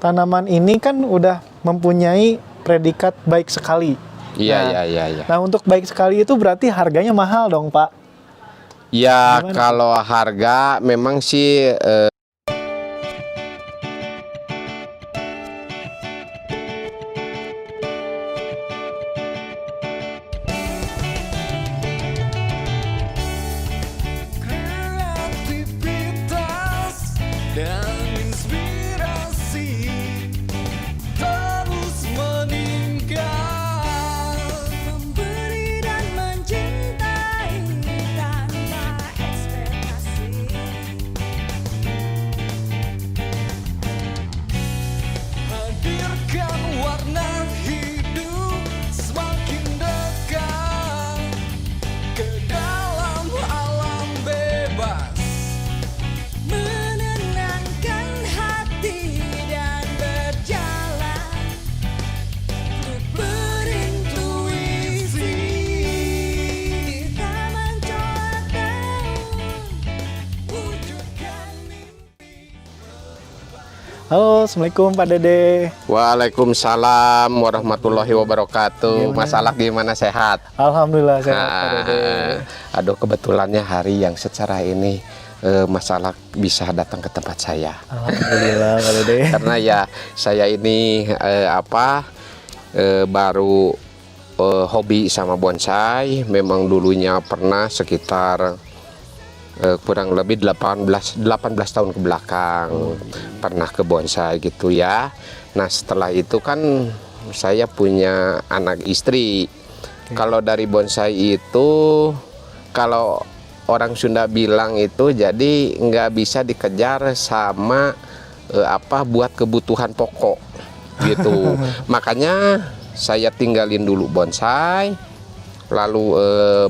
tanaman ini kan udah mempunyai predikat baik sekali. Iya. Nah, untuk baik sekali itu berarti harganya mahal dong, Pak? Ya, Gimana? kalau harga memang sih kreativitas dan inspirasi terus meningkat, memberi dan mencintai tanpa ekspektasi. Hadirkan warna hidup semakin dekat ke dalam alam bebas, menenangkan hati dan berjalan berintuisi di taman corak daun, wujudkan mimpi. Halo, Assalamualaikum Pak Dede. Waalaikumsalam warahmatullahi wabarakatuh. Gimana? Masalah gimana, sehat? Alhamdulillah sehat Pak Dede. Aduh, kebetulannya hari yang secara ini masalah bisa datang ke tempat saya. Alhamdulillah Pak Dede. Karena ya saya ini baru hobi sama bonsai. Memang dulunya pernah sekitar kurang lebih 18 tahun ke belakang pernah ke bonsai gitu ya. Nah, setelah itu kan saya punya anak istri. Kalau dari bonsai itu, kalau orang Sunda bilang itu jadi nggak bisa dikejar sama buat kebutuhan pokok gitu. Makanya saya tinggalin dulu bonsai, lalu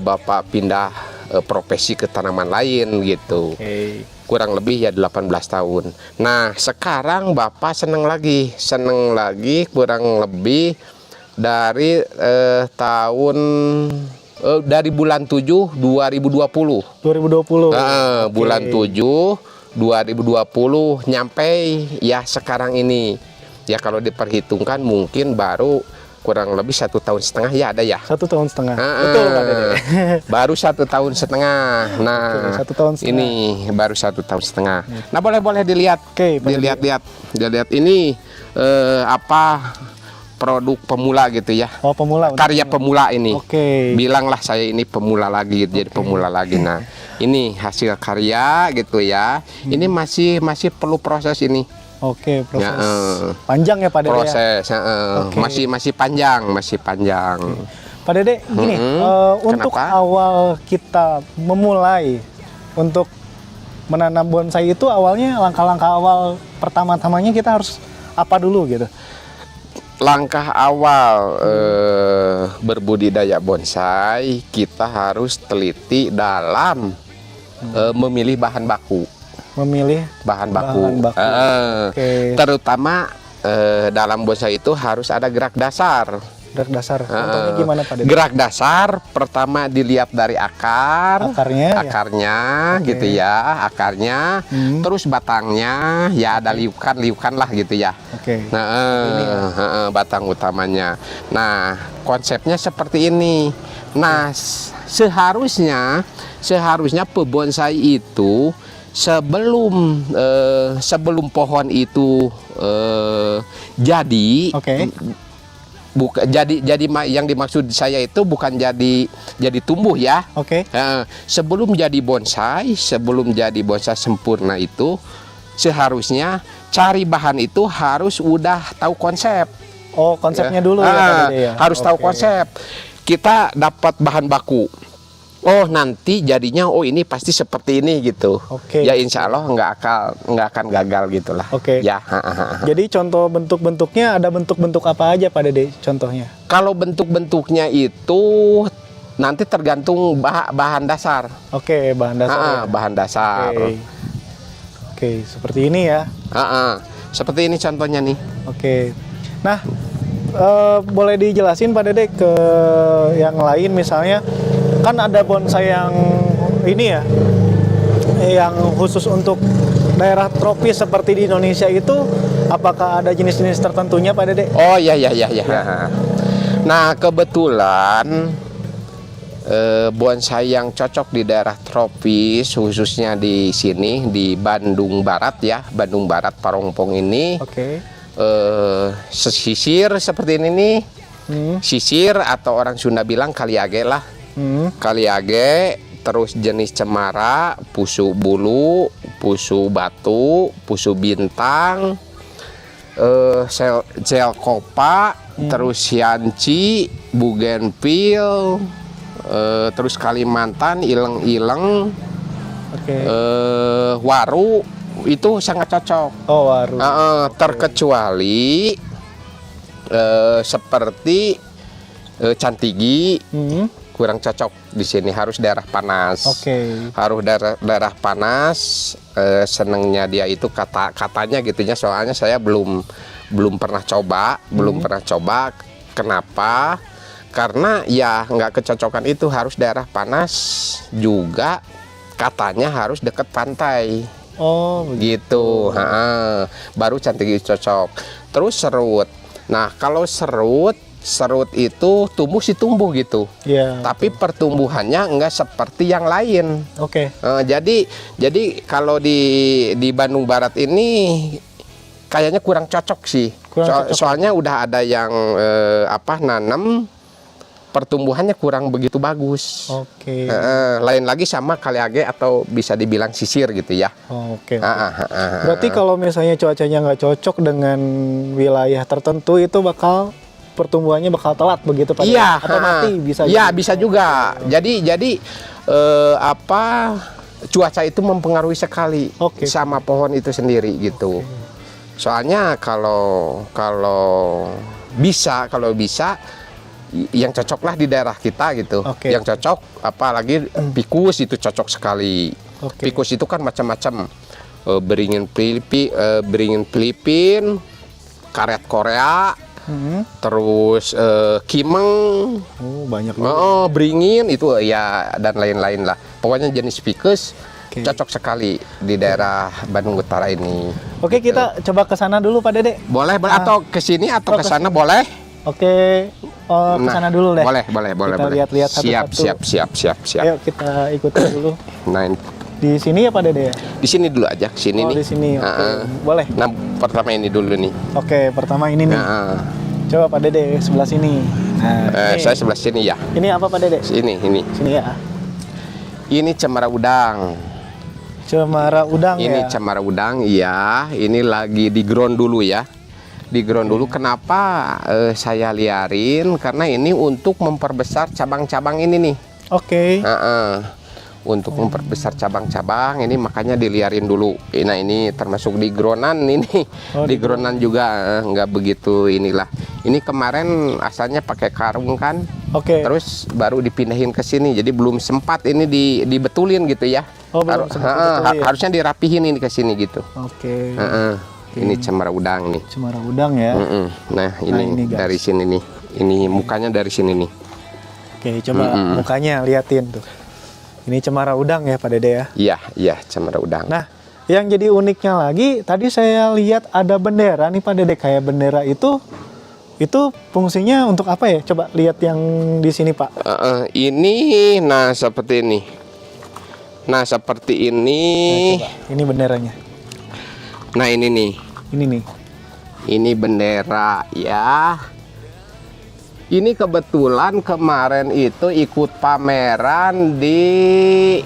Bapak pindah profesi ke tanaman lain gitu. Oke. Kurang lebih ya 18 tahun. Nah, sekarang Bapak seneng lagi kurang lebih dari dari bulan 7 2020. 2020. Bulan 7 2020 nyampe ya sekarang ini. Ya kalau diperhitungkan mungkin baru kurang lebih 1,5 tahun ya ada ya. 1,5 tahun. Betul Pak Dede. Baru 1,5 tahun. Nah, Oke, 1,5 tahun. ini baru 1,5 tahun. Nah, boleh dilihat. Oke, Pak Dede. Dilihat ini produk pemula gitu ya. Oh, pemula. Karya pemula ini. Oke. Bilanglah saya ini pemula lagi, jadi pemula lagi. Nah, ini hasil karya gitu ya. Ini masih perlu proses ini. Oke, proses Ya, panjang ya Pak Dede. Proses Oke. masih panjang. Pak Dede, gini, untuk Kenapa? awal kita memulai untuk menanam bonsai itu awalnya langkah-langkah awal pertama-tamanya kita harus apa dulu gitu? Langkah awal berbudidaya bonsai, kita harus teliti dalam memilih bahan baku. Memilih Bahan baku. Oke. Terutama dalam bonsai itu harus ada gerak dasar. Gerak dasar. Contohnya gimana Pak Dede? Gerak dasar pertama dilihat dari akarnya Oke. gitu ya, akarnya, terus batangnya ya ada liukan lah gitu ya. Oke. Nah, batang utamanya. Nah, konsepnya seperti ini. Nah, seharusnya pebonsai itu sebelum pohon itu jadi, Oke. bukan jadi yang dimaksud saya itu bukan jadi tumbuh ya. Oke. Sebelum jadi bonsai sempurna itu seharusnya cari bahan itu harus udah tahu konsep. Oh, konsepnya dulu ya Pak Dede ya. Harus tahu Oke. konsep. Kita dapat bahan baku. Oh, nanti jadinya ini pasti seperti ini gitu. Oke. Ya insya Allah nggak akan gagal gitulah. Oke. Ya. Jadi contoh bentuk-bentuknya ada bentuk-bentuk apa aja Pak Dede contohnya? Kalau bentuk-bentuknya itu nanti tergantung bahan dasar. Oke, bahan dasar. Ya. Bahan dasar. Oke, seperti ini ya. Seperti ini contohnya nih. Oke. Nah, boleh dijelasin Pak Dede ke yang lain, misalnya kan ada bonsai yang ini ya, yang khusus untuk daerah tropis seperti di Indonesia itu, apakah ada jenis-jenis tertentunya Pak Dede? Oh iya. Nah kebetulan bonsai yang cocok di daerah tropis, khususnya di sini di Bandung Barat ya, Bandung Barat Parongpong ini, Oke. sisir seperti ini nih, sisir atau orang Sunda bilang kaliage lah, kaliage, terus jenis cemara, pusu bulu, pusu batu, pusu bintang, zelkopa, terus yanci, bugenvil. Terus Kalimantan, ileng-ileng, Oke. waru itu sangat cocok. Oh, waru. Terkecuali seperti cantigi kurang cocok di sini, harus daerah panas. Oke. Harus daerah panas. Senengnya dia itu katanya gitunya, soalnya saya belum pernah coba, Kenapa? Karena ya nggak kecocokan itu, harus daerah panas juga, katanya harus dekat pantai. Oh, Gitu. Baru cantigi cocok. Terus serut. Nah kalau serut itu tumbuh gitu. Iya. Tapi pertumbuhannya nggak seperti yang lain. Oke. Jadi kalau di Bandung Barat ini kayaknya kurang cocok sih. Kurang cocok. Soalnya udah ada yang nanam, pertumbuhannya kurang begitu bagus. Oke. Lain lagi sama kaliage atau bisa dibilang sisir gitu ya. Oke. Berarti kalau misalnya cuacanya nggak cocok dengan wilayah tertentu, itu pertumbuhannya bakal telat begitu Pak? Iya. Atau mati bisa? Iya jadi? bisa juga. Jadi cuaca itu mempengaruhi sekali Oke. sama pohon itu sendiri gitu. Soalnya kalau bisa yang cocoklah di daerah kita gitu. Oke. Yang cocok apalagi pikus itu cocok sekali. Oke. Pikus itu kan macam-macam. Beringin Filipin, karet Korea, terus kimeng, Banyak. beringin itu ya, dan lain-lain lah. Pokoknya jenis pikus cocok sekali di daerah Bandung Utara ini. Oke, kita coba ke sana dulu Pak Dede. Boleh atau ke sini atau ke sana boleh? Oke, ke sana dulu deh. Boleh. Kita lihat-lihat satu-satu. Siap. Ayo kita ikutin dulu. Nah, Di sini ya Pak Dede ya? di sini dulu aja, sini nih. Di sini. Oke. Boleh. Nah, pertama ini dulu nih. Oke, pertama ini nih. Coba Pak Dede sebelah sini. Nah, ini. Saya sebelah sini ya. Ini apa Pak Dede? Ini. Sini ya. Ini cemara udang. Cemara udang Ini ya. cemara udang, iya. Ini lagi di ground dulu ya. Di ground dulu. Kenapa saya liarin? Karena ini untuk memperbesar cabang-cabang ini nih. Oke. Untuk memperbesar cabang-cabang ini, makanya diliarin dulu. Nah ini termasuk di gronan ini. Di gronan juga nggak begitu inilah. Ini kemarin asalnya pakai karung kan. Oke. Terus baru dipindahin ke sini. Jadi belum sempat ini dibetulin gitu ya. Oh, belum sempat dibetulin. Harusnya dirapihin ini ke sini gitu. Oke. Ini cemara udang nih. Cemara udang ya. Nah ini guys. dari sini nih. Ini mukanya dari sini nih. Oke, coba mukanya liatin tuh. Ini cemara udang ya Pak Dede ya. Iya cemara udang. Nah, yang jadi uniknya lagi, tadi saya lihat ada bendera nih Pak Dede, kayak bendera itu fungsinya untuk apa ya? Coba lihat yang di sini Pak. Ini seperti ini. Nah seperti ini. Nah, coba. Ini benderanya. Nah ini nih. Ini nih. Ini bendera ya. Ini kebetulan kemarin itu ikut pameran di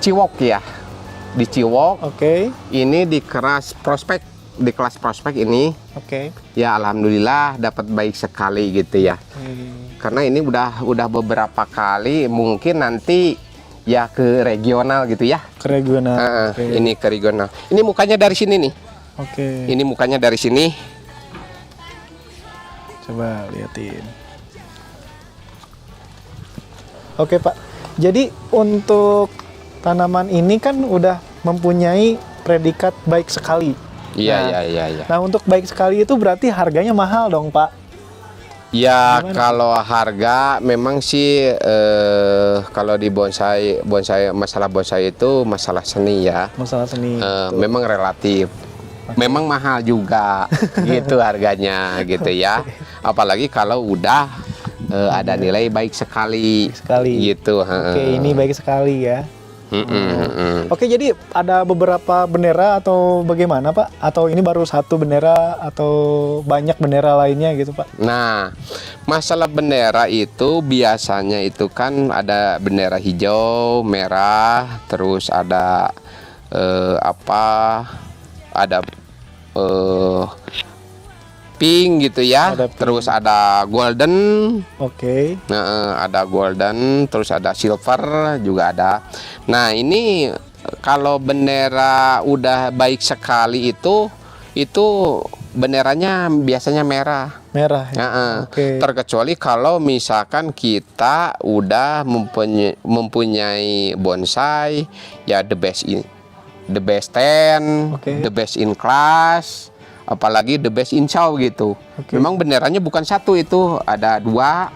Ciwok ya. Di Ciwok. Oke. Ini di kelas prospek ini. Oke. Ya alhamdulillah dapat baik sekali gitu ya. Karena ini udah beberapa kali, mungkin nanti ya ke regional gitu ya. Ke regional. Oke. Ini ke regional. Ini mukanya dari sini nih. Oke. Ini mukanya dari sini. Coba liatin. Oke Pak. Jadi untuk tanaman ini kan udah mempunyai predikat baik sekali. Iya. Nah, untuk baik sekali itu berarti harganya mahal dong Pak. Ya Gimana? kalau harga memang sih kalau di bonsai masalah bonsai itu masalah seni ya. Masalah seni. Betul. Memang relatif. Memang mahal juga gitu harganya gitu ya. Apalagi kalau udah ada nilai baik sekali. Gitu. Oke, ini baik sekali ya. Mm-mm. Oke, jadi ada beberapa bendera atau bagaimana Pak? Atau ini baru satu bendera atau banyak bendera lainnya gitu Pak? Nah, masalah bendera itu biasanya itu kan ada bendera hijau, merah, terus ada ada pink gitu ya. Ada pink. Terus ada golden. Oke. Ada golden, terus ada silver juga ada. Nah, ini kalau bendera udah baik sekali itu benderanya biasanya merah. Merah ya. Oke. Terkecuali kalau misalkan kita udah mempunyai bonsai ya the best 10, Oke. the best in class, apalagi the best in show gitu. Oke. Memang benderanya bukan satu, itu ada dua.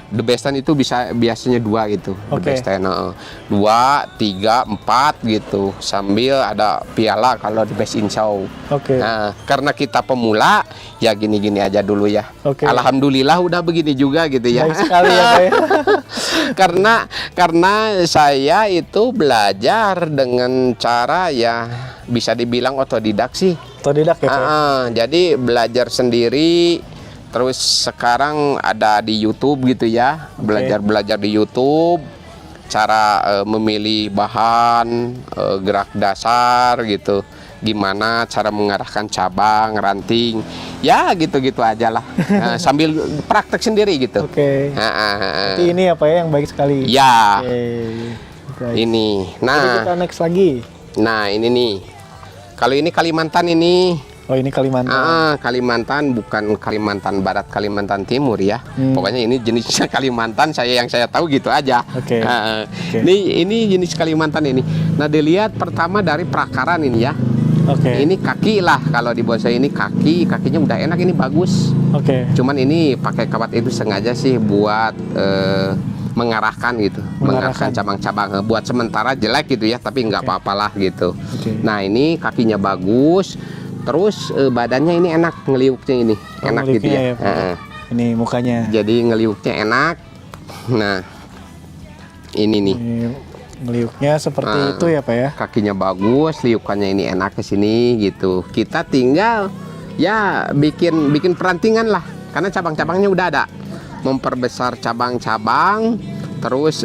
The best 10 itu biasanya dua gitu. The Oke. best 10, 2, 3, 4 gitu. Sambil ada piala kalau the best in show. Oke. Nah, karena kita pemula ya gini-gini aja dulu ya. Oke. Alhamdulillah udah begini juga gitu ya. Baik sekali ya Pak ya. karena saya itu belajar dengan cara ya bisa dibilang otodidak sih. Otodidak ya Pak ya? Jadi belajar sendiri. Terus sekarang ada di YouTube gitu ya. Belajar di YouTube cara memilih bahan, gerak dasar gitu. Gimana cara mengarahkan cabang, ranting. Ya gitu-gitu aja lah. Sambil praktek sendiri gitu. Oke. Berarti ini apa ya yang baik sekali? Ya. Oke. Baik. Ini. Jadi kita Nah, next lagi. nah ini nih. Kalau ini Kalimantan ini. Oh, ini Kalimantan. Kalimantan bukan Kalimantan Barat, Kalimantan Timur ya. Pokoknya ini jenisnya Kalimantan, yang saya tahu gitu aja. Oke. Oke. Ini jenis Kalimantan ini. Nah, dilihat pertama dari perakaran ini ya. Oke. Ini kaki lah, kalau di bonsai ini kakinya udah enak, ini bagus. Oke. Cuman ini pakai kawat itu sengaja sih buat mengarahkan gitu, mengarahkan cabang-cabang. Buat sementara jelek gitu ya, tapi nggak apa-apalah gitu. Oke. Nah, ini kakinya bagus. Terus badannya ini enak, ngeliuknya ini enak gitu ngeliuknya ya. ya, Pak. Ini mukanya. Jadi ngeliuknya enak. Nah, ini nih Ini ngeliuknya seperti itu ya Pak ya. kakinya bagus, liukannya ini enak ke sini gitu. Kita tinggal ya bikin perantingan lah, karena cabang-cabangnya udah ada. Memperbesar cabang-cabang, terus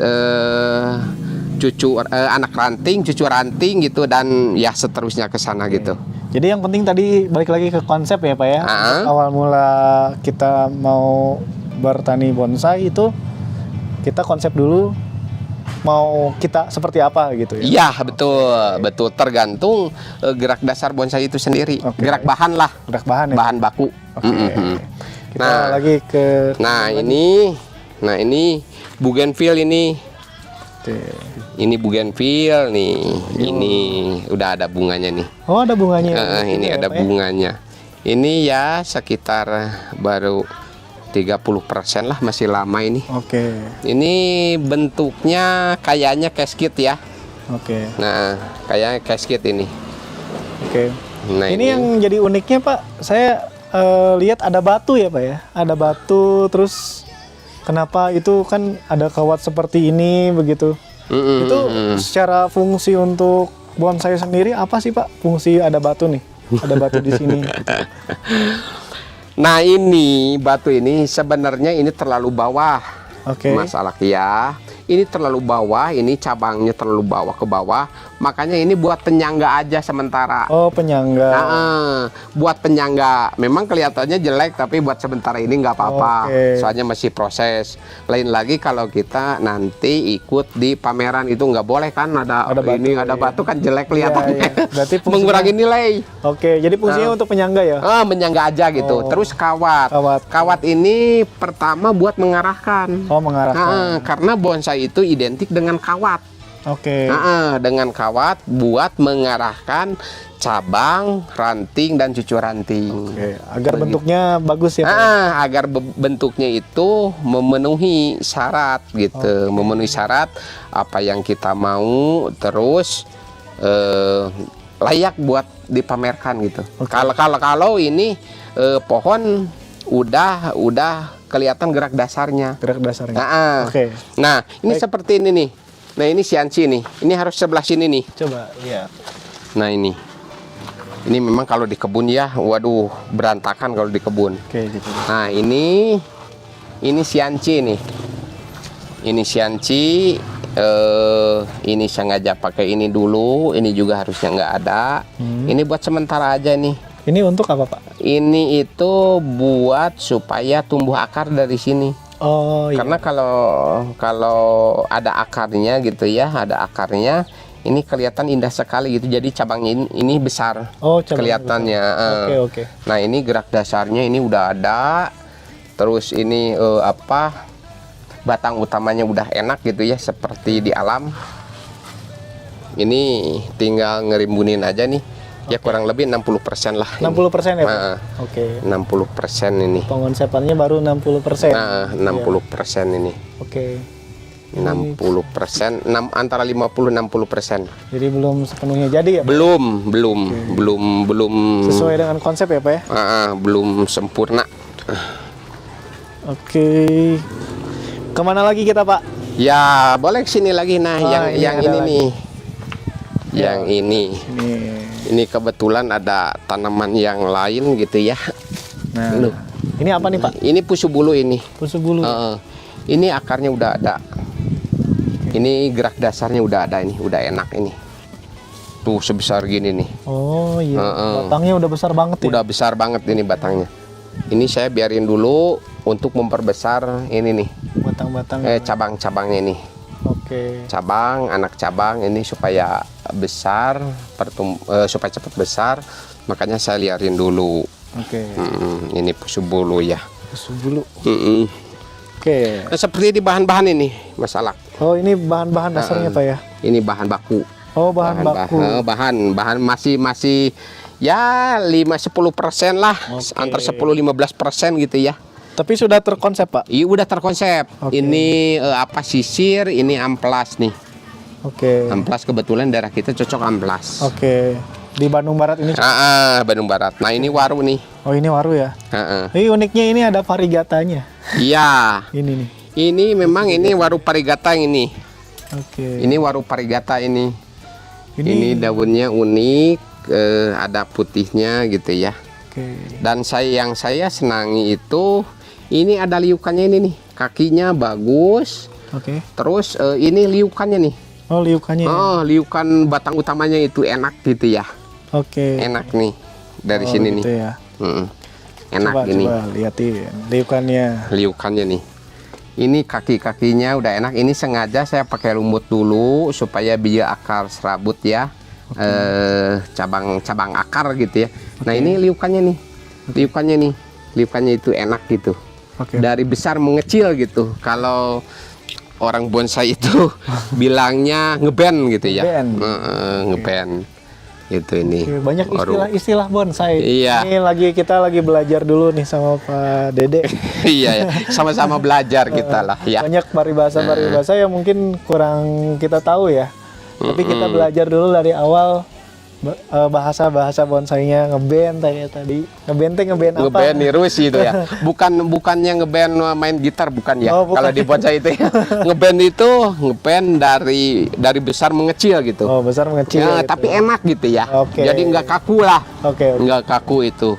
anak ranting, cucu ranting gitu, dan ya seterusnya ke sana gitu. Jadi yang penting tadi balik lagi ke konsep ya Pak ya. Awal mula kita mau bertani bonsai itu kita konsep dulu mau kita seperti apa gitu ya. Iya, betul tergantung gerak dasar bonsai itu sendiri. Oke. Gerak bahan lah, Gerak bahan ya. bahan baku. Oke. Kita Nah. lagi ke ini bougainville ini. Oke. Ini bougainville nih. Ini udah ada bunganya nih. Oh, ada bunganya. Ini ya, ada Pak ya? bunganya. Ini ya sekitar baru 30% lah, masih lama ini. Oke. Ini bentuknya kayaknya casket ya. Oke. Nah, kayak casket ini. Oke. Nah, Ini yang jadi uniknya Pak, saya lihat ada batu ya Pak ya. Ada batu, terus kenapa itu kan ada kawat seperti ini begitu. Itu secara fungsi untuk bonsai sendiri apa sih Pak? Fungsi ada batu nih. Ada batu di sini. Nah, ini batu ini sebenarnya ini terlalu bawah. Oke. Masalah ya. Ini terlalu bawah, ini cabangnya terlalu bawah ke bawah. Makanya ini buat penyangga aja sementara. Oh, penyangga. Buat penyangga. Memang kelihatannya jelek, tapi buat sementara ini nggak apa-apa. Oke. Soalnya masih proses. Lain lagi kalau kita nanti ikut di pameran itu nggak boleh kan, ada batu, ini ada iya. batu kan jelek kelihatannya. Iya. Berarti fungsinya- mengurangi nilai. Oke, jadi fungsinya untuk penyangga ya? Menyangga aja gitu. Oh. Terus kawat. Kawat. Ini pertama buat mengarahkan. Oh, mengarahkan. Karena bonsai itu identik dengan kawat. Oke. Dengan kawat buat mengarahkan cabang, ranting dan cucu ranting. Oke, agar bentuknya bagus ya Pak? Agar bentuknya itu memenuhi syarat gitu, memenuhi syarat apa yang kita mau, terus layak buat dipamerkan gitu. Kalau ini pohon udah kelihatan gerak dasarnya. Gerak dasarnya. Oke. Nah, ini seperti ini nih. Nah, ini sianci nih. Ini harus sebelah sini nih. Coba lihat. Nah, ini. Ini memang kalau di kebun ya, waduh, berantakan kalau di kebun. Oke, gitu. Nah, ini sianci nih. Ini sianci. Ini sengaja pakai ini dulu. Ini juga harusnya nggak ada. Ini buat sementara aja nih. Ini untuk apa Pak? Ini itu buat supaya tumbuh akar dari sini. Oh iya. Karena kalau ada akarnya gitu ya, ada akarnya, ini kelihatan indah sekali gitu. Jadi cabangnya ini besar. Oh, cabangnya kelihatannya. Oke. Nah, ini gerak dasarnya ini udah ada. Terus ini batang utamanya udah enak gitu ya, seperti di alam. Ini tinggal ngerimbunin aja nih. Ya kurang lebih 60% lah. 60% ya Pak? Oke. 60% ini. Pengonsepannya baru 60%. Nah, 60% ini. Oke. 60%, antara 50-60%. Jadi belum sepenuhnya jadi ya Pak? Belum Sesuai dengan konsep ya Pak ya? belum sempurna. Oke. Kemana lagi kita Pak? Ya, boleh kesini lagi. Nah, yang ada ini lagi. nih. Yang ini. Ini. Ini kebetulan ada tanaman yang lain gitu ya. Nah, ini apa nih Pak? Ini pusu bulu ini. Pusu bulu. Ini akarnya udah ada. Ini gerak dasarnya udah ada ini, udah enak ini. Tuh sebesar gini nih. Oh iya. Batangnya udah besar banget ya? Udah besar banget ini batangnya. Ini saya biarin dulu untuk memperbesar ini nih. Batang-batang. Cabang-cabangnya ini. Oke. Cabang, anak cabang ini supaya besar, supaya cepat besar. Makanya saya liarin dulu. Oke. Ini pusu bulu ya. Pusu bulu. Oke. Nah, seperti di bahan-bahan ini, Mas Alak. Oh, ini bahan-bahan dasarnya Pak ya? Ini bahan baku. Oh, bahan baku. Bahan masih ya 5-10% lah, antar 10-15% gitu ya. Tapi sudah terkonsep Pak? Iya, udah terkonsep. Ini sisir, ini amplas nih. Oke. Amplas kebetulan daerah kita cocok amplas. Oke. Di Bandung Barat ini? Bandung Barat. Nah, ini waru nih. Oh, ini waru ya? Ini uniknya ini ada varigatanya. Iya. Ini nih. Ini memang ini waru parigata ini. Oke. Ini waru parigata ini. Ini daunnya unik, ada putihnya gitu ya. Oke. Dan yang saya senangi itu ini ada liukannya ini nih, kakinya bagus. Oke. Terus ini liukannya nih. Oh, liukannya. Oh, liukan batang utamanya itu enak gitu ya. Oke. Enak nih dari sini gitu nih. Ya. Enak ini. Coba lihatin liukannya. Liukannya nih. Ini kaki-kakinya udah enak. Ini sengaja saya pakai lumut dulu supaya biar akar serabut ya. Cabang akar gitu ya. Nah, ini liukannya nih. Liukannya itu enak gitu. Dari besar mengecil gitu. Kalau orang bonsai itu bilangnya ngeben gitu ya. Ngeben. Itu ini. Banyak istilah bonsai. Iya. Ini kita lagi belajar dulu nih sama Pak Dede. Iya, sama-sama belajar kita lah ya. Banyak paribasa yang mungkin kurang kita tahu ya. Tapi kita belajar dulu dari awal bahasa bonsainya ngeben tadi. Ngeben apa? Ngeben nirus gitu ya. Bukannya ngeben main gitar bukan ya. Kalau di bonsai itu ya. Ngeben itu dari besar mengecil gitu. Oh, besar mengecil. Ya, gitu. Tapi enak gitu ya. Jadi nggak kaku lah. Nggak kaku itu.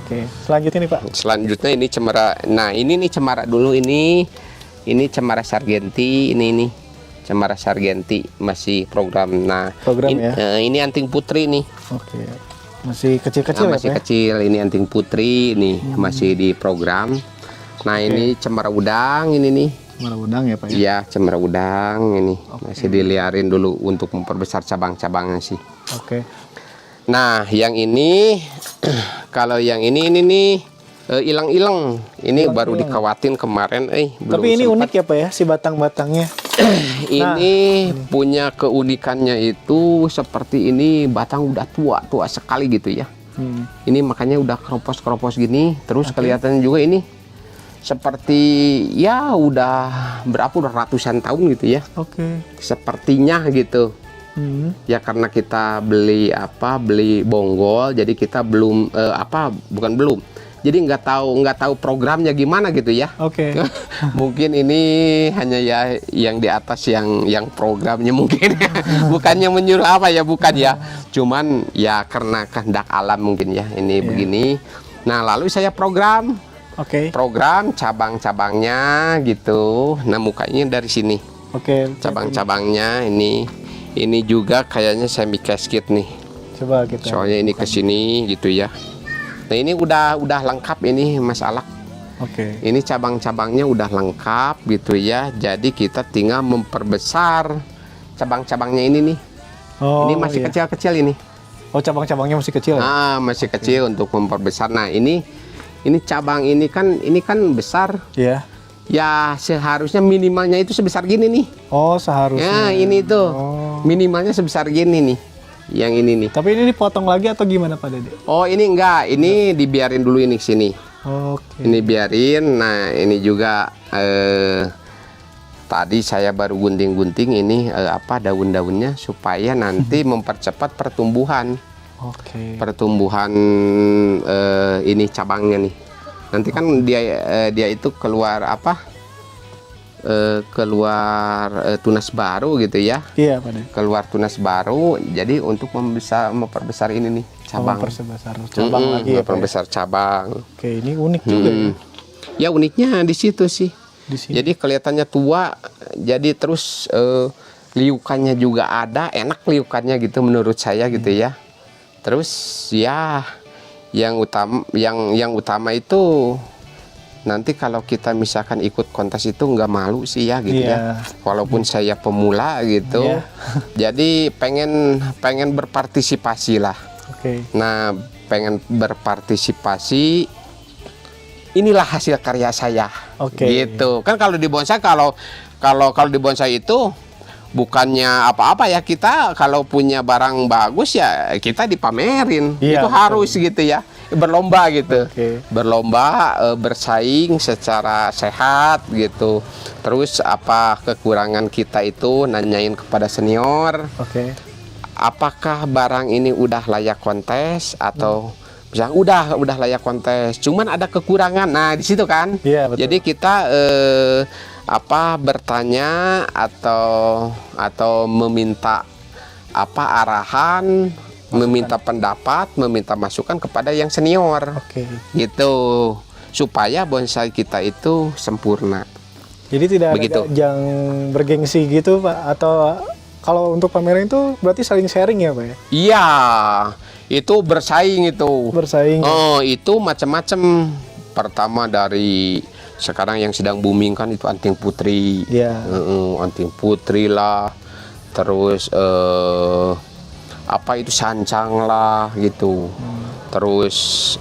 Oke. Selanjutnya nih Pak. Selanjutnya ini cemara. Nah, ini nih cemara dulu ini. Ini cemara sargenti ini. Cemara sargenti masih program. Nah, ini anting putri nih. Oke. Masih kecil-kecil masih kecil. Ini anting putri nih masih di program. Nah, ini cemara udang ini nih. Cemara udang ya Pak ya? Iya, cemara udang ini. Masih diliarin dulu untuk memperbesar cabang-cabangnya sih. Oke. Nah, yang ini kalau yang ini nih ilang-ilang. Ini baru dikawatin kemarin. Tapi ini unik ya Pak ya, si batang-batangnya. Ini punya keunikannya itu seperti ini, batang udah tua sekali gitu ya. Ini makanya udah keropos-keropos gini, terus kelihatannya juga ini seperti ya udah udah ratusan tahun gitu ya. Oke. Sepertinya gitu. Ya karena kita beli bonggol, jadi kita belum bukan belum. Jadi nggak tahu programnya gimana gitu ya. Oke. Mungkin ini hanya ya yang di atas yang programnya mungkin. Bukannya menyuruh apa ya, bukan ya. Cuman ya karena kehendak alam mungkin ya ini begini. Nah, lalu saya program cabang-cabangnya gitu. Nah, mukanya dari sini. Oke. Cabang-cabangnya ini juga kayaknya semi casket nih. Coba kita. Soalnya ini ke sini gitu ya. Nah, ini udah lengkap ini Mas Alak. Oke. Ini cabang-cabangnya udah lengkap gitu ya. Jadi kita tinggal memperbesar cabang-cabangnya ini nih. Oh, ini masih iya. kecil-kecil ini. Oh, cabang-cabangnya masih kecil. Ya? Masih kecil untuk memperbesar. Nah, ini cabang ini kan besar. Iya. Ya seharusnya minimalnya itu sebesar gini nih. Oh, seharusnya. Ya, ini tuh. Oh. Minimalnya sebesar gini nih. Yang ini nih. Tapi ini dipotong lagi atau gimana Pak Dede? Oh, ini enggak. Ini dibiarin dulu ini sini. Oke. Ini biarin. Nah, ini juga tadi saya baru gunting-gunting ini daun-daunnya supaya nanti mempercepat pertumbuhan. Oke. Pertumbuhan ini cabangnya nih. Nanti kan dia itu keluar tunas baru gitu ya. Iya Pak Dede. Keluar tunas baru. Jadi untuk memperbesar ini nih cabang. Memperbesar cabang lagi ya Pak. Memperbesar cabang. Oke, ini unik juga ya. Ya uniknya di situ sih. Di sini. Jadi kelihatannya tua, jadi terus liukannya juga ada, enak liukannya gitu menurut saya gitu ya. Terus ya yang utama itu nanti kalau kita misalkan ikut kontes itu nggak malu sih ya gitu ya. Walaupun saya pemula gitu. Jadi pengen berpartisipasi lah. Oke. Nah, pengen berpartisipasi. Inilah hasil karya saya. Oke. Gitu. Kan kalau di bonsai kalau di bonsai itu bukannya apa-apa ya, kita kalau punya barang bagus ya kita dipamerin. Iya, itu harus gitu ya. Berlomba gitu. Oke. Berlomba bersaing secara sehat gitu. Terus apa kekurangan kita itu nanyain kepada senior. Oke. Apakah barang ini udah layak kontes atau misalnya udah layak kontes, cuman ada kekurangan. Nah, di situ kan. Iya, betul. Jadi kita bertanya atau meminta arahan, meminta pendapat, meminta masukan kepada yang senior. Oke. Gitu. Supaya bonsai kita itu sempurna. Jadi tidak Begitu. ada ajang bergengsi gitu Pak, atau kalau untuk pameran itu berarti saling sharing ya Pak ya? Iya, itu bersaing itu. Bersaing. Oh, itu macam-macam. Pertama dari sekarang yang sedang booming kan itu anting putri. Iya. Anting putri lah. Terus itu sancang lah gitu. Terus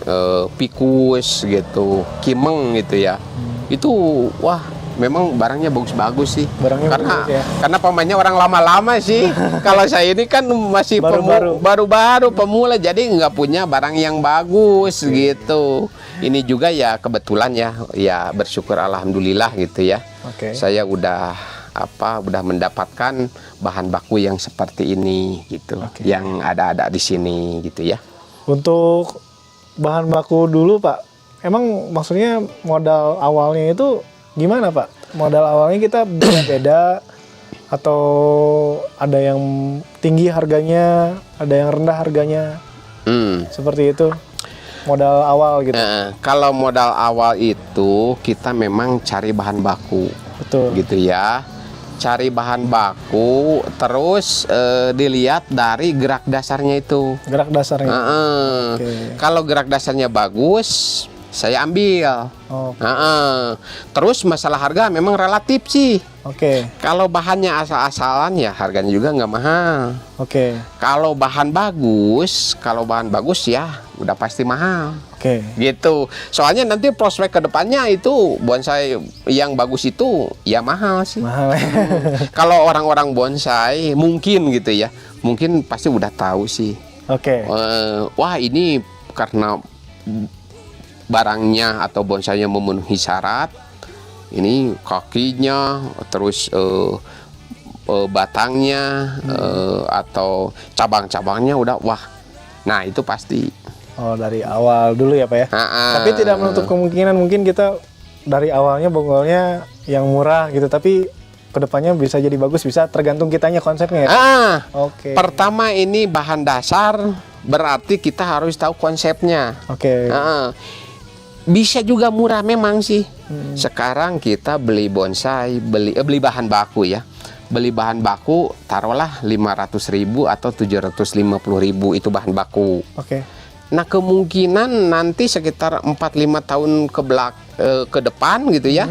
pikus gitu, kimeng gitu ya. Itu wah, memang barangnya bagus-bagus sih. Barangnya karena bagus ya. karena pemainnya orang lama-lama sih. Kalau saya ini kan masih baru-baru pemula, jadi nggak punya barang yang bagus gitu. Ini juga ya kebetulan ya bersyukur alhamdulillah gitu ya. Oke. Saya udah mendapatkan bahan baku yang seperti ini gitu. Oke. Yang ada di sini gitu ya. Untuk bahan baku dulu Pak, emang maksudnya modal awalnya itu gimana Pak? Modal awalnya kita beda-beda atau ada yang tinggi harganya, ada yang rendah harganya, seperti itu modal awal gitu. Kalau modal awal itu kita memang cari bahan baku, Betul. gitu ya. Cari bahan baku, terus dilihat dari gerak dasarnya itu. Gerak dasarnya. Oke. Kalau gerak dasarnya bagus, saya ambil. Oh, Terus masalah harga memang relatif sih. oke. Kalau bahannya asal-asalan ya harganya juga nggak mahal. Oke. Kalau bahan bagus ya udah pasti mahal. Oke. Gitu. Soalnya nanti prospek kedepannya itu bonsai yang bagus itu ya mahal sih. Mahal. Kalau orang-orang bonsai mungkin gitu ya, mungkin pasti udah tahu sih. Oke. Wah ini karena barangnya atau bonsainya memenuhi syarat, ini kakinya, terus batangnya atau cabang-cabangnya udah wah. Nah itu pasti. Oh dari awal dulu ya Pak ya. Tapi tidak menutup kemungkinan mungkin kita dari awalnya bonggolnya yang murah gitu, tapi kedepannya bisa jadi bagus, bisa tergantung kitanya konsepnya ya. Oke. Pertama ini bahan dasar, berarti kita harus tahu konsepnya. Oke. Bisa juga murah memang sih. Sekarang kita beli bonsai, beli bahan baku ya. Beli bahan baku taruhlah 500.000 atau 750.000 itu bahan baku. Oke. Nah kemungkinan nanti sekitar 4-5 tahun ke depan gitu ya.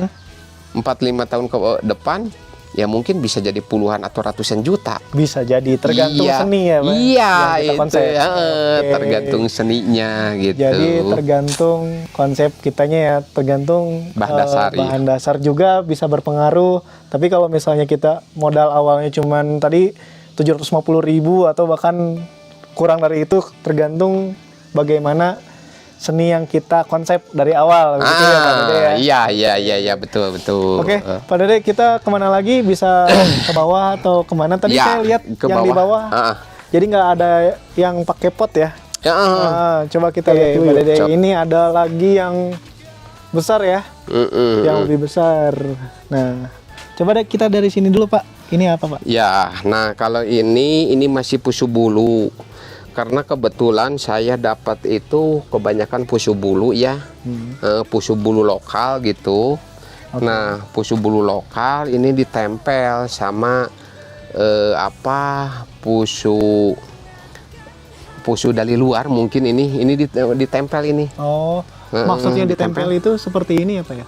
4-5 tahun ke depan ya mungkin bisa jadi puluhan atau ratusan juta. Bisa jadi tergantung Iya. seni ya Pak. Iya Yang kita itu konsep. ya, Oke. tergantung seninya gitu. Jadi tergantung konsep kitanya ya, tergantung Bahan dasar, iya. bahan dasar juga bisa berpengaruh. Tapi kalau misalnya kita modal awalnya cuman tadi 750.000 atau bahkan kurang dari itu, tergantung bagaimana seni yang kita konsep dari awal gitu ya Pak Dede ya. Iya betul. Oke, Pak Dede kita kemana lagi, bisa ke bawah atau kemana? Tadi Ya, saya lihat ke yang di bawah. bawah. Jadi nggak ada yang pakai pot ya? Coba kita lihat dulu Pak Dede. Coba. Ini ada lagi yang besar ya, yang lebih besar. Nah, coba deh kita dari sini dulu Pak. Ini apa Pak? Ya, nah kalau ini masih pusu bulu. Karena kebetulan saya dapat itu kebanyakan pusu bulu ya, pusu bulu lokal gitu. Nah, pusu bulu lokal ini ditempel sama pusu dari luar mungkin ini ditempel ini. Oh, maksudnya ditempel itu seperti ini ya Pak ya?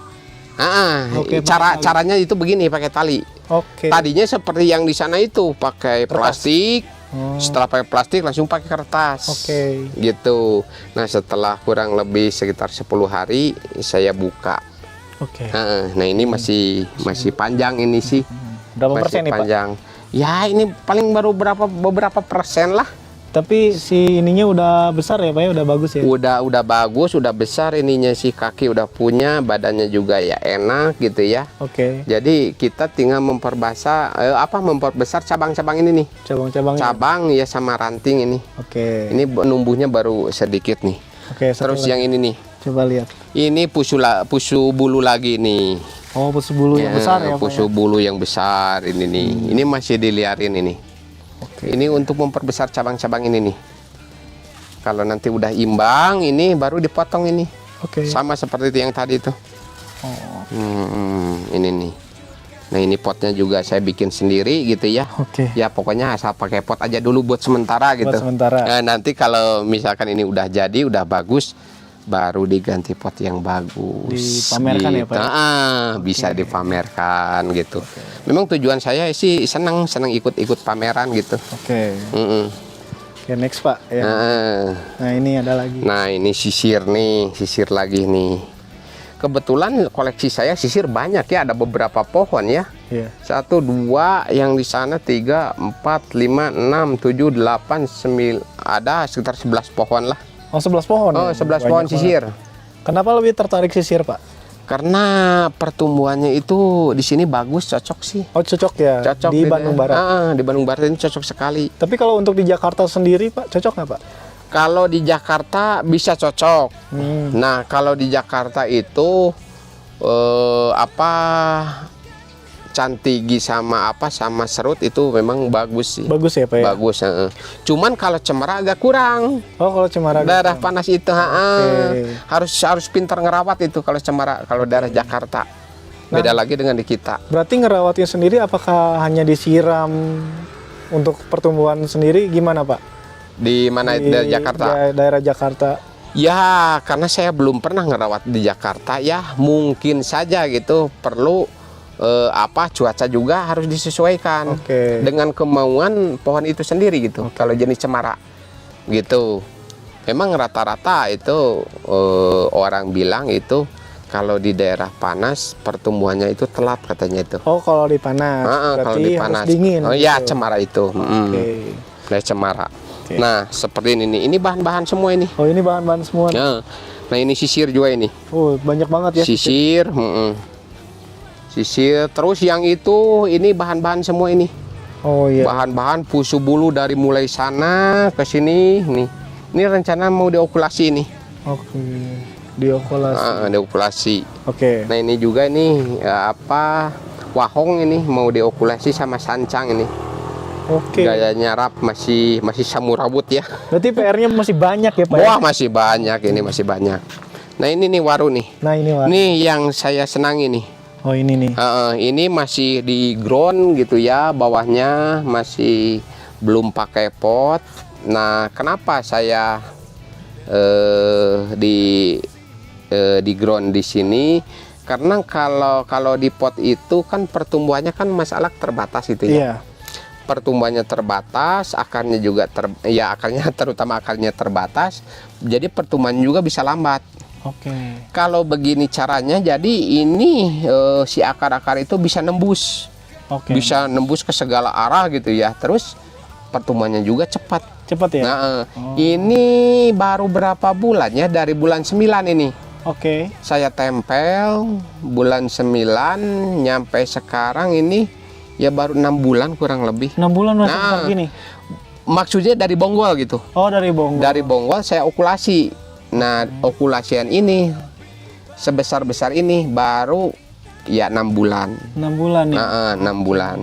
Oke, Caranya itu begini, pakai tali. Oke. Tadinya seperti yang di sana itu pakai plastik. Setelah pakai plastik langsung pakai kertas. Oke. Gitu. Nah, setelah kurang lebih sekitar 10 hari saya buka. Oke. Nah, ini masih panjang ini sih. Berapa Masih persen nih Pak? panjang. Ya, ini paling baru beberapa persen lah. Tapi si ininya udah besar ya Pak ya, udah bagus ya? Udah bagus, udah besar ininya sih, kaki udah punya, badannya juga ya enak gitu ya. Oke. Jadi kita tinggal memperbesar cabang-cabang ini nih. Cabang-cabangnya. Cabang ya sama ranting ini. Oke. Ini numbuhnya baru sedikit nih. Oke, satu Terus lagi. yang ini nih. Coba lihat. Ini pusu bulu lagi nih. Oh, pusu bulu yang besar ya Pak Pusu ya? bulu yang besar ini nih. Ini masih diliarin ini. Oke. Ini untuk memperbesar cabang-cabang ini nih. Kalau nanti udah imbang ini baru dipotong ini. Oke. Sama seperti itu yang tadi itu. Ini nih. Nah ini potnya juga saya bikin sendiri gitu ya. Oke. Ya pokoknya asal pakai pot aja dulu buat sementara gitu. sementara. Nah, nanti kalau misalkan ini udah jadi, udah bagus, baru diganti pot yang bagus. Dipamerkan ya, Pak? Bisa dipamerkan gitu. Memang tujuan saya sih senang ikut-ikut pameran gitu. Oke. Oke, next Pak ya. Nah, ini ada lagi. Nah ini sisir nih, sisir lagi nih. Kebetulan koleksi saya sisir banyak ya, ada beberapa pohon ya. Iya. 1, 2, yang di sana 3, 4, 5, 6, 7, 8, 9, ada sekitar 11 pohon lah. Oh, 11 pohon. Oh, ya? 11 Banyak pohon banget. sisir. Kenapa lebih tertarik sisir, Pak? Karena pertumbuhannya itu di sini bagus, cocok sih. Oh, cocok ya. Cocok di gitu. Bandung Barat. Di Bandung Barat ini cocok sekali. Tapi kalau untuk di Jakarta sendiri, Pak, cocok nggak, Pak? Kalau di Jakarta bisa cocok. Nah, kalau di Jakarta itu cantigi sama serut itu memang bagus sih. Bagus ya, Pak ya? Bagus. Cuman kalau cemara agak kurang. Oh, kalau cemara. Daerah panas itu Oke. harus pintar ngerawat itu kalau cemara, kalau daerah Jakarta. Beda lagi dengan di kita. Berarti ngerawatnya sendiri apakah hanya disiram untuk pertumbuhan sendiri gimana, Pak? Di mana Di daerah Jakarta? Daerah Jakarta. Ya, karena saya belum pernah ngerawat di Jakarta ya, mungkin saja gitu perlu cuaca juga harus disesuaikan Oke. dengan kemauan pohon itu sendiri gitu. Kalau jenis cemara gitu. Memang rata-rata itu orang bilang itu kalau di daerah panas pertumbuhannya itu telat katanya itu. Oh, kalau di panas. Kalau Berarti di harus panas. dingin. Oh iya, gitu. cemara itu. Oke. Nah, cemara. Oke. Nah, seperti ini nih. Ini bahan-bahan semua ini. Oh, ini bahan-bahan semua. Nah, ini sisir juga ini. Oh, banyak banget ya. Sisir, sisir. Terus yang itu ini bahan-bahan semua ini. Oh iya. Bahan-bahan pusu bulu dari mulai sana ke sini nih. Ini rencana mau diokulasi ini. Oke. Diokulasi. Diokulasi. Oke. Nah, ini juga nih wahong ini mau diokulasi sama sancang ini. Oke. Gayanya rap masih samurawut ya. Berarti PR-nya masih banyak ya, Pak? Wah, masih banyak ini, masih banyak. Nah, ini nih waru nih. Nah, ini Pak. Nih yang saya senangi nih. Oh, ini nih. Ini masih di ground gitu ya, bawahnya masih belum pakai pot. Nah, kenapa saya di ground di sini? Karena kalau di pot itu kan pertumbuhannya kan masalah terbatas gitu ya. Iya. Pertumbuhannya terbatas, akarnya juga akarnya terutama akarnya terbatas. Jadi pertumbuhan juga bisa lambat. Oke. Kalau begini caranya, jadi ini si akar-akar itu bisa nembus, Oke. bisa nembus ke segala arah gitu ya. Terus pertumbuhannya juga cepat. Cepat ya? Nah, ini baru berapa bulan ya? Dari bulan 9 ini. Oke. Saya tempel bulan 9 nyampe sekarang ini ya baru 6 bulan kurang lebih. 6 bulan masih Nah. besar gini. Maksudnya dari bonggol gitu. Oh, dari bonggol. Dari bonggol saya okulasi. Nah, okulasian ini sebesar-besar ini baru ya 6 bulan. 6 bulan ya. 6 bulan.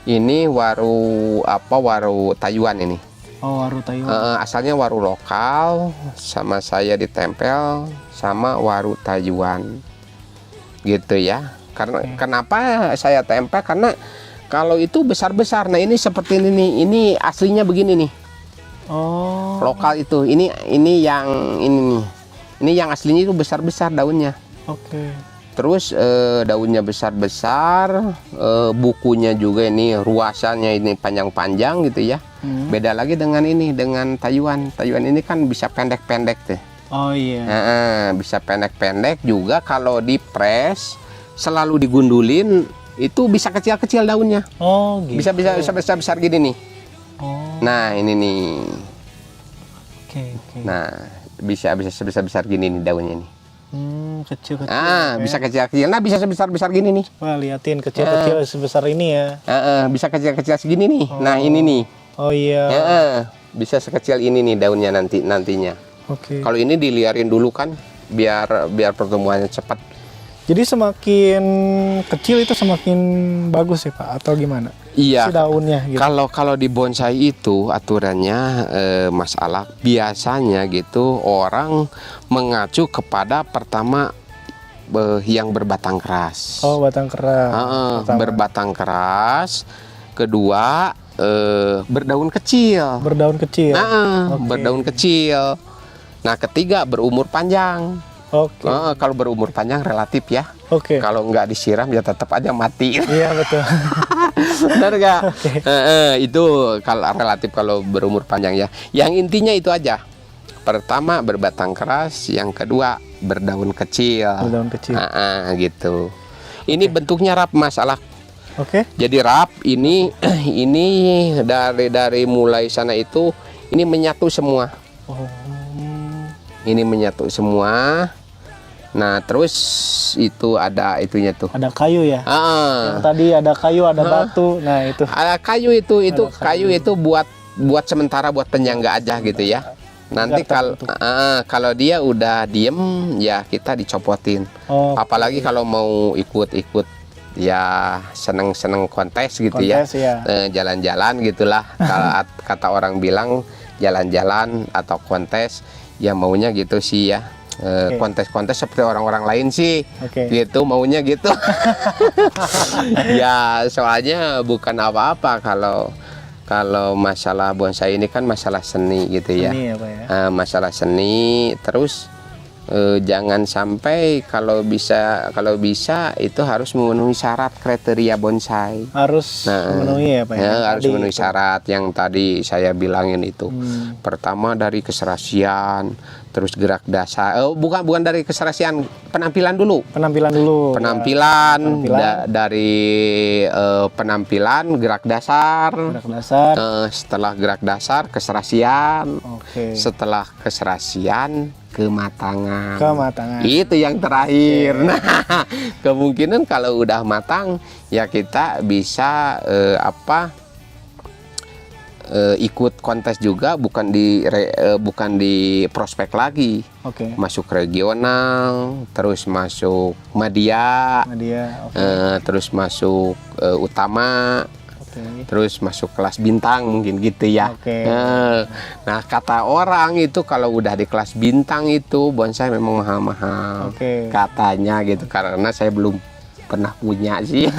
Ini waru Taiwan ini. Oh, waru Taiwan. Asalnya waru lokal, sama saya ditempel sama waru Taiwan. Gitu ya. Karena kenapa saya tempel? Karena kalau itu besar-besar. Nah, ini seperti ini nih. Ini aslinya begini nih. Oh. Lokal itu. Ini yang ini nih. Ini yang aslinya itu besar-besar daunnya. Oke. Terus daunnya besar-besar, bukunya juga ini ruasannya ini panjang-panjang gitu ya. Beda lagi dengan ini, dengan Taiwan. Taiwan ini kan bisa pendek-pendek tuh. Oh iya. Bisa pendek-pendek juga kalau dipres, selalu digundulin, itu bisa kecil-kecil daunnya. Oh gitu. Bisa besar-besar gini nih. Oh. Nah, ini nih. Oke, oke. Nah, bisa sebesar-besar gini nih daunnya nih. Kecil-kecil. Bisa kecil-kecil. Nah, bisa sebesar-besar gini nih. Wah, liatin kecil-kecil sebesar ini ya. Bisa kecil-kecil segini nih. Nah, ini nih. Oh iya. Bisa sekecil ini nih daunnya nantinya. Oke. Kalau ini diliarin dulu kan, biar pertumbuhannya cepat. Jadi semakin kecil itu semakin bagus ya Pak, atau gimana? Iya. Si daunnya gitu. Kalau di bonsai itu aturannya masalah biasanya gitu orang mengacu kepada pertama yang berbatang keras. Oh, batang keras. Pertama. Berbatang keras. Kedua berdaun kecil. Berdaun kecil. Oke. Berdaun kecil. Nah, ketiga berumur panjang. Oke. Kalau berumur panjang relatif ya. Oke. Kalau nggak disiram ya tetap aja mati. Iya betul. Benar nggak? Oke. Itu kalau relatif kalau berumur panjang ya. Yang intinya itu aja. Pertama berbatang keras, yang kedua berdaun kecil. Berdaun kecil. Gitu. Ini bentuknya rap masalah. Oke. Jadi rap ini dari mulai sana itu ini menyatu semua. Oh. Ini menyatu semua. Nah, terus itu ada itunya tuh. Ada kayu ya? Yang tadi ada kayu, ada batu. Nah, itu. Ada kayu itu kayu itu buat sementara buat penyangga aja gitu ya. Nanti kalau dia udah diem ya kita dicopotin. Oh. Apalagi kalau mau ikut ya seneng kontes gitu Kontes, ya. ya. Jalan-jalan gitulah. Kalau kata orang bilang jalan-jalan atau kontes ya maunya gitu sih ya. Kontes-kontes seperti orang-orang lain sih. Gitu maunya gitu. Ya soalnya bukan apa-apa kalau masalah bonsai ini kan masalah seni gitu ya. Seni ya Pak ya. Masalah seni terus Jangan sampai kalau bisa itu harus memenuhi syarat kriteria bonsai. Harus memenuhi ya Pak ya? Harus Tadi memenuhi itu. syarat yang tadi saya bilangin itu. Hmm. Pertama dari keserasian, terus gerak dasar. Bukan dari keserasian, penampilan dulu. Penampilan dulu. Penampilan, Penampilan. dari penampilan, gerak dasar. Gerak dasar. Setelah gerak dasar, keserasian. Oke. Setelah keserasian, kematangan. Kematangan. Itu yang terakhir. Nah, kemungkinan kalau udah matang ya kita bisa ikut kontes juga, bukan di prospek lagi. Oke. Masuk regional, terus masuk media, Nadia. Oke. terus masuk utama, Oke. terus masuk kelas bintang mungkin gitu ya. Oke. Nah, kata orang itu kalau udah di kelas bintang itu bonsai memang mahal-mahal. Oke. Katanya gitu, karena saya belum pernah punya sih.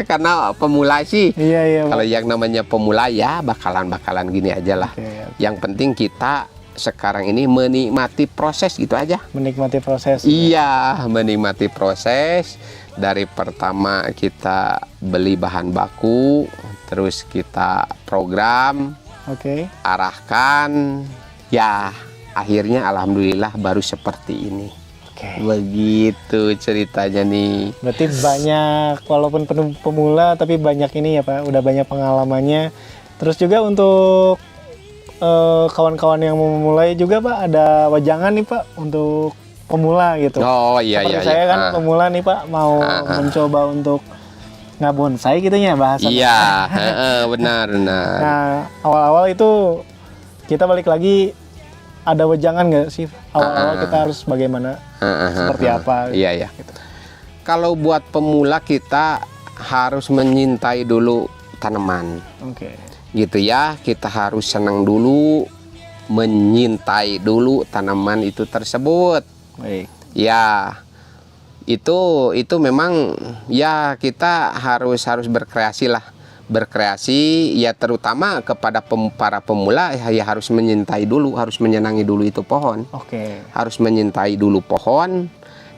Karena pemula sih. Iya iya Pak. Kalau yang namanya pemula ya bakalan gini aja lah. Oke, oke. Yang penting kita sekarang ini menikmati proses gitu aja. Menikmati proses. Iya, menikmati proses. Dari pertama kita beli bahan baku, terus kita program, Oke. arahkan, ya akhirnya alhamdulillah baru seperti ini. Oke. Begitu ceritanya nih. Berarti banyak, walaupun pemula tapi banyak ini ya Pak, udah banyak pengalamannya. Terus juga untuk kawan-kawan yang mau memulai juga Pak, ada wajangan nih Pak untuk pemula gitu. Oh iya Seperti iya. saya kan Ah. pemula nih Pak, mau mencoba untuk ngabonsai gitu ya bahasa. Iya, benar. Nah, awal-awal itu kita balik lagi, ada wejangan nggak sih? Awal-awal kita harus bagaimana? Seperti apa? Iya ya. Gitu. Kalau buat pemula kita harus menyintai dulu tanaman. Oke. Gitu ya, kita harus senang dulu, menyintai dulu tanaman itu tersebut. Baik. Ya, itu memang ya kita harus berkreasi lah, berkreasi ya, terutama kepada para pemula ya harus menyintai dulu, harus menyenangi dulu itu pohon, Oke. harus menyintai dulu pohon.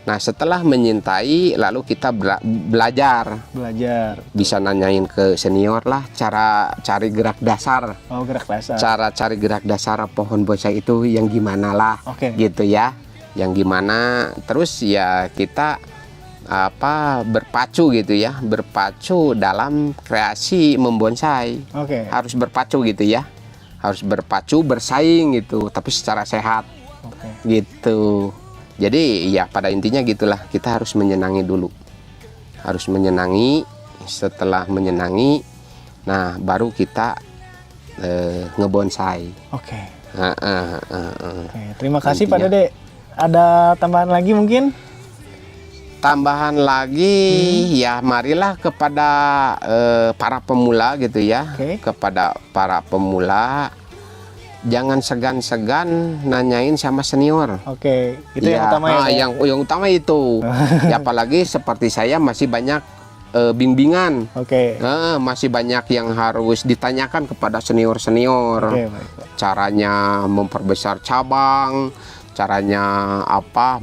Nah, setelah menyintai lalu kita belajar, bisa nanyain ke senior lah cara cari gerak dasar. Oh, gerak dasar. Cara cari gerak dasar pohon bonsai itu yang gimana lah. Oke. Gitu ya, yang gimana. Terus ya kita berpacu gitu ya, berpacu dalam kreasi membonsai. Oke. Harus berpacu gitu ya, harus berpacu bersaing gitu, tapi secara sehat Oke. gitu. Jadi ya pada intinya gitulah, kita harus menyenangi dulu, harus menyenangi. Setelah menyenangi, nah baru kita ngebonsai. Oke. Oke. Terima kasih Pak Intinya. Dede. Ada tambahan lagi mungkin? Tambahan lagi ya, marilah kepada para pemula gitu ya. Oke. Kepada para pemula, jangan segan-segan nanyain sama senior. Oke, itu yang utama ya. Pak? Yang utama itu. Ya, apalagi seperti saya masih banyak bimbingan. Oke. Masih banyak yang harus ditanyakan kepada senior-senior. Oke, baik, Pak. Caranya memperbesar cabang, caranya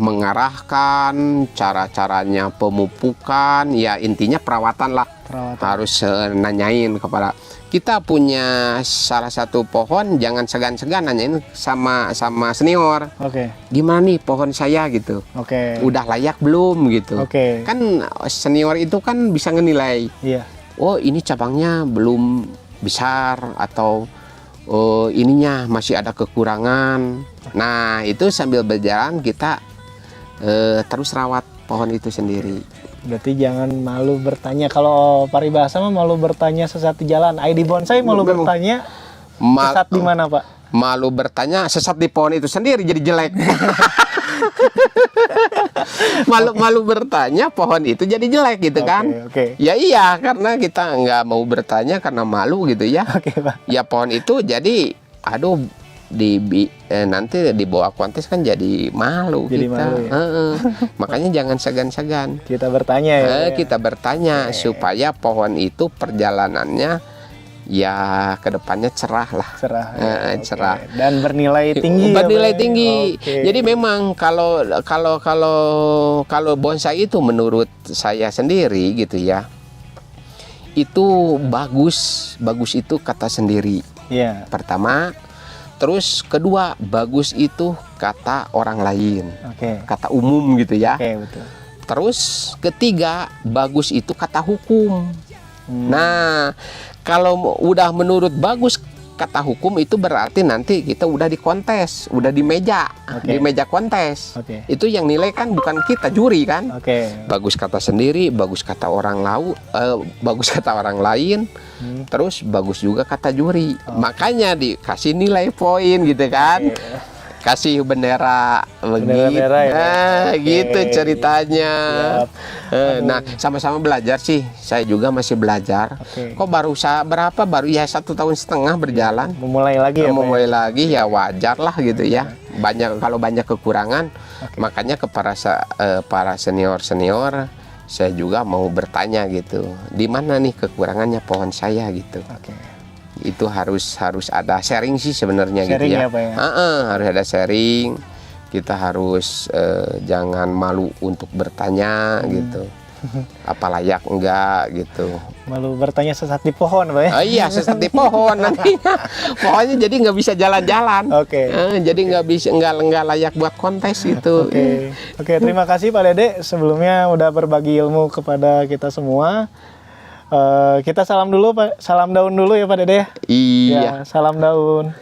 mengarahkan, caranya pemupukan, ya intinya perawatan lah. Perawatan. Harus nanyain kepada kita punya salah satu pohon, jangan segan-segan nanyain sama senior. Oke. Gimana nih pohon saya gitu? Oke. Udah layak belum gitu? Oke. Kan senior itu kan bisa ngenilai. Iya. Oh, ini cabangnya belum besar, atau ininya masih ada kekurangan. Nah, itu sambil berjalan kita terus rawat pohon itu sendiri. Berarti jangan malu bertanya. Kalau paribahasa mah malu bertanya sesat di jalan. ID bonsai malu Memang. bertanya Ma- sesat di mana, Pak? Malu bertanya sesat di pohon itu sendiri jadi jelek. Malu bertanya pohon itu jadi jelek gitu kan. Oke. Ya iya, karena kita nggak mau bertanya karena malu gitu ya. Oke, Pak. Ya pohon itu jadi aduh nanti dibawa kontes kan jadi malu Jadi kita. malu ya? Makanya jangan segan-segan. Kita bertanya ya. Pak, ya? Kita bertanya supaya pohon itu perjalanannya ya kedepannya cerah lah. Cerah. Oke. Cerah. Dan bernilai tinggi. ya, Bernilai Pak, ya? tinggi. Oke. Jadi memang kalau bonsai itu menurut saya sendiri gitu ya, itu bagus itu kata sendiri. Iya. Pertama, terus kedua bagus itu kata orang lain, Oke. kata umum gitu ya. Oke, betul. Terus ketiga bagus itu kata hukum. Nah, kalau udah menurut bagus kata hukum itu berarti nanti kita udah di kontes, udah di meja, Oke. di meja kontes. Oke. Itu yang nilai kan bukan kita juri kan. Oke. Bagus kata sendiri, bagus kata orang bagus kata orang lain, terus bagus juga kata juri. Makanya dikasih nilai poin gitu kan. Kasih bendera begitu. Bendera ya. Oke. Gitu ceritanya. Siap. Nah, sama-sama belajar sih. Saya juga masih belajar. Oke. Kok baru berapa? Baru ya 1,5 tahun berjalan. Memulai lagi ya, Pak, Mau ya? mulai lagi ya wajar lah gitu ya. Kalau banyak kekurangan, makanya ke para senior saya juga mau bertanya gitu. Di mana nih kekurangannya pohon saya gitu. Oke. Itu harus ada sharing sih sebenarnya gitu Sharing ya. ya, Pak, ya? Harus ada sharing. Kita harus jangan malu untuk bertanya gitu. Apa layak enggak gitu. Malu bertanya sesat di pohon, Pak, ya? Oh iya, sesat di pohon nantinya. Pohonnya jadi nggak bisa jalan-jalan. Oke. Jadi nggak layak buat kontes gitu. Oke, terima kasih Pak Dede sebelumnya udah berbagi ilmu kepada kita semua. Kita salam dulu Pak, salam daun dulu ya Pak Dede. Iya. Ya, salam daun.